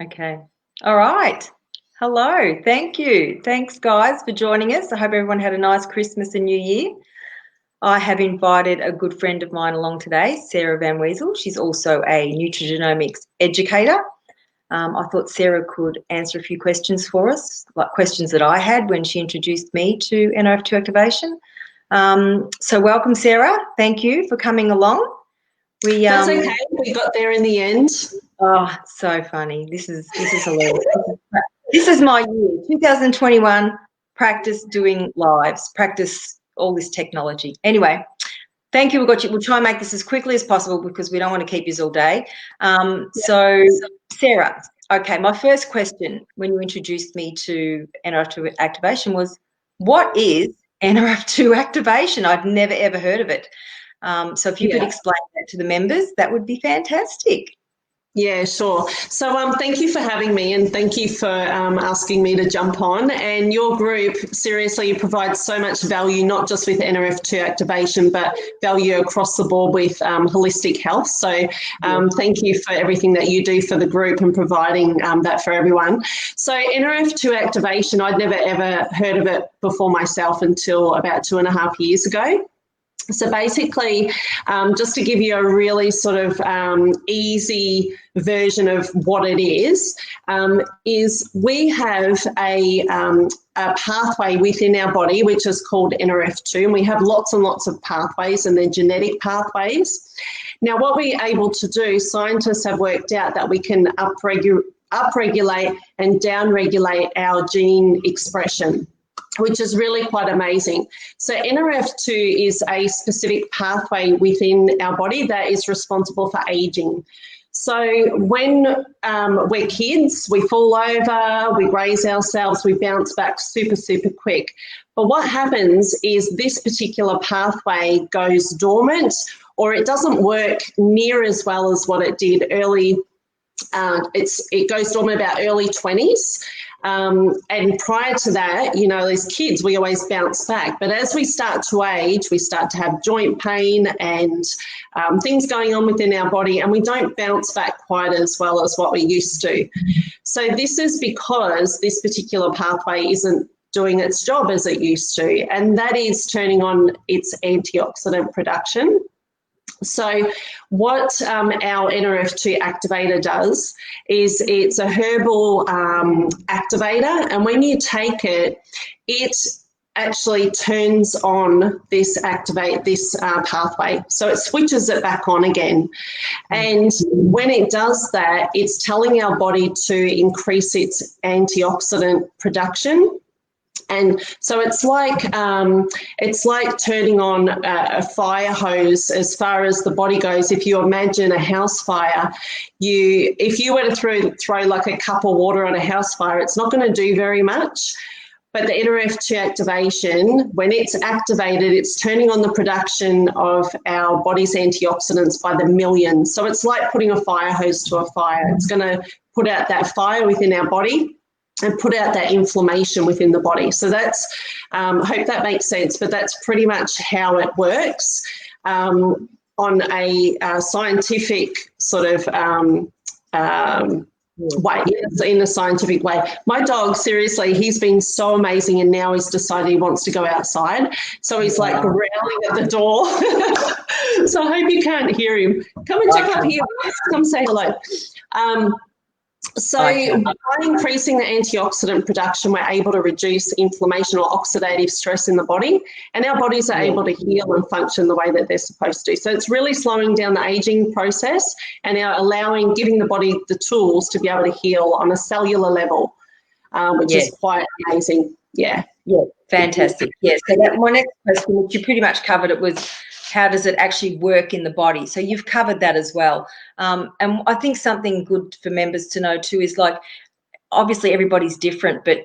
Okay. All right. Hello. Thank you. Thanks, guys, for joining us. I hope everyone had a nice Christmas and New Year. I have invited a good friend of mine along today, Sarah Van Wezel. She's also a Nutrigenomics educator. I thought Sarah could answer a few questions for us, like questions that I had when she introduced me to NRF2 activation. So welcome, Sarah. Thank you for coming along. That's okay. We got there in the end. Oh, so funny. This is hilarious. This is my year, 2021, practice doing lives, practice all this technology. Anyway, thank you. We'll try and make this as quickly as possible because we don't want to keep you all day. So, Sarah, okay, my first question when you introduced me to NRF2 activation was, what is NRF2 activation? I've never, ever heard of it. So if you could explain that to the members, that would be fantastic. Yeah, sure. So thank you for having me, and thank you for asking me to jump on. And your group, seriously, provides so much value, not just with NRF2 activation, but value across the board with holistic health. So thank you for everything that you do for the group and providing that for everyone. So NRF2 activation, I'd never ever heard of it before myself until about 2.5 years ago. So basically, just to give you a really sort of easy version of what it is we have a pathway within our body which is called NRF2, and we have lots and lots of pathways, and they're genetic pathways. Now, what we're able to do, scientists have worked out that we can upregulate and downregulate our gene expression, which is really quite amazing. So NRF2 is a specific pathway within our body that is responsible for aging. So when we're kids, we fall over, we raise ourselves, we bounce back super, super quick. But what happens is this particular pathway goes dormant, or it doesn't work near as well as what it did early. It goes dormant about early 20s. And prior to that, you know, as kids, we always bounce back. But as we start to age, we start to have joint pain and things going on within our body, and we don't bounce back quite as well as what we used to. So this is because this particular pathway isn't doing its job as it used to, and that is turning on its antioxidant production. So what our NRF2 activator does is it's a herbal activator, and when you take it, it actually turns on this pathway. So it switches it back on again. And when it does that, it's telling our body to increase its antioxidant production. And so it's like turning on a fire hose as far as the body goes. If you imagine a house fire, if you were to throw like a cup of water on a house fire, it's not going to do very much. But the NRF2 activation, when it's activated, it's turning on the production of our body's antioxidants by the millions. So it's like putting a fire hose to a fire. It's going to put out that fire within our body and put out that inflammation within the body. So that's, I hope that makes sense, but that's pretty much how it works on a scientific sort of way, in a scientific way. My dog, seriously, he's been so amazing, and now he's decided he wants to go outside. So he's like growling at the door. So I hope you can't hear him. Come and check up here. Come say hello. So by increasing the antioxidant production, we're able to reduce inflammation or oxidative stress in the body, and our bodies are able to heal and function the way that they're supposed to. So it's really slowing down the aging process and giving the body the tools to be able to heal on a cellular level, which is quite amazing. Yeah, fantastic. Yeah, so that my next question, which you pretty much covered, it was, how does it actually work in the body? So you've covered that as well. And I think something good for members to know too is, like, obviously everybody's different, but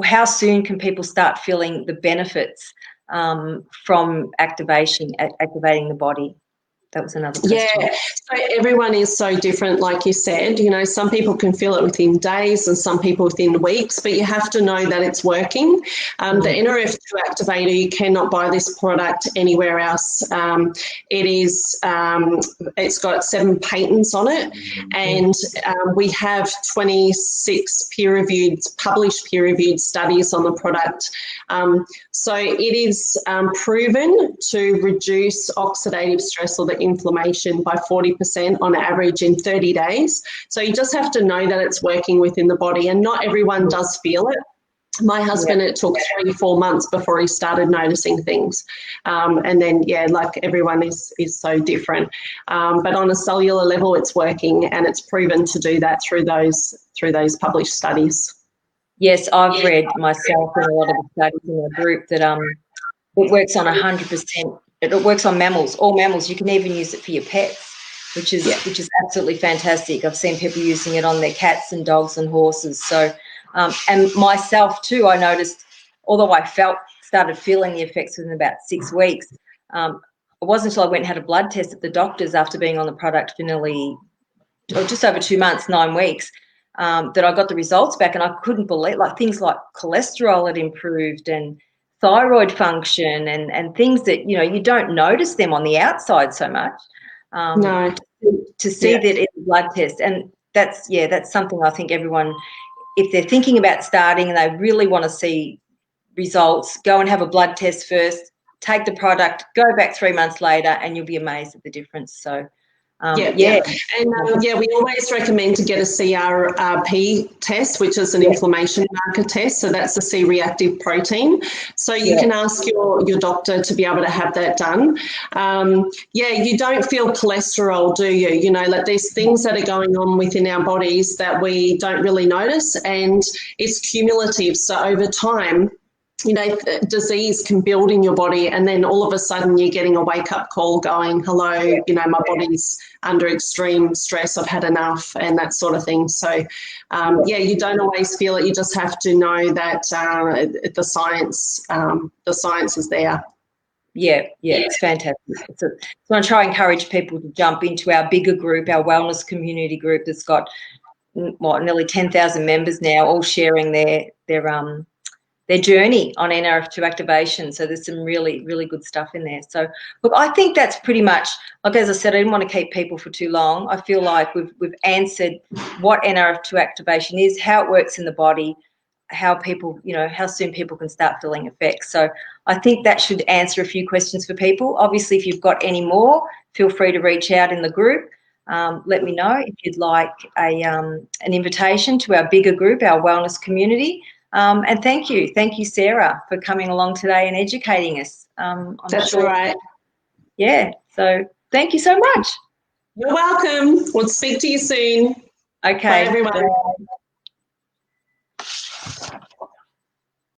how soon can people start feeling the benefits from activating the body? That was another question. Yeah, so everyone is so different, like you said. You know, some people can feel it within days and some people within weeks, but you have to know that it's working. The NRF2 activator, you cannot buy this product anywhere else. It's got 7 patents on it, and we have 26 published peer-reviewed studies on the product. So it is proven to reduce oxidative stress or the inflammation by 40% on average in 30 days. So you just have to know that it's working within the body, and not everyone does feel it. My husband, it took 3-4 months before he started noticing things. And then, like everyone is so different. But on a cellular level, it's working, and it's proven to do that through those published studies. Yes, I've read myself in a lot of the studies in the group that it works on 100%. It works on mammals, all mammals. You can even use it for your pets, which is absolutely fantastic. I've seen people using it on their cats and dogs and horses. So, and myself too, I noticed, although I started feeling the effects within about 6 weeks, it wasn't until I went and had a blood test at the doctor's after being on the product for nearly, or just over 2 months, 9 weeks, that I got the results back, and I couldn't believe, like things like cholesterol had improved and thyroid function and things that, you know, you don't notice them on the outside so much. No. To see that in a blood test, and that's something I think everyone, if they're thinking about starting and they really want to see results, go and have a blood test first, take the product, go back 3 months later, and you'll be amazed at the difference. So And we always recommend to get a CRP test, which is an inflammation marker test. So that's a C-reactive protein. So you can ask your doctor to be able to have that done. You don't feel cholesterol, do you? You know, like there's things that are going on within our bodies that we don't really notice, and it's cumulative. So over time, you know, disease can build in your body, and then all of a sudden you're getting a wake-up call going, hello, you know, my body's under extreme stress, I've had enough, and that sort of thing. So, you don't always feel it. You just have to know that the science is there. It's fantastic. So I try to encourage people to jump into our bigger group, our wellness community group that's got nearly 10,000 members now, all sharing their journey on NRF2 activation. So there's some really, really good stuff in there. So look, I think that's pretty much, like as I said, I didn't want to keep people for too long. I feel like we've answered what NRF2 activation is, how it works in the body, how people, you know, how soon people can start feeling effects. So I think that should answer a few questions for people. Obviously, if you've got any more, feel free to reach out in the group. Let me know if you'd like an invitation to our bigger group, our wellness community. And thank you, Sarah, for coming along today and educating us. That's all right. Yeah, so thank you so much. You're welcome. We'll speak to you soon. Okay. Bye, everyone. Bye.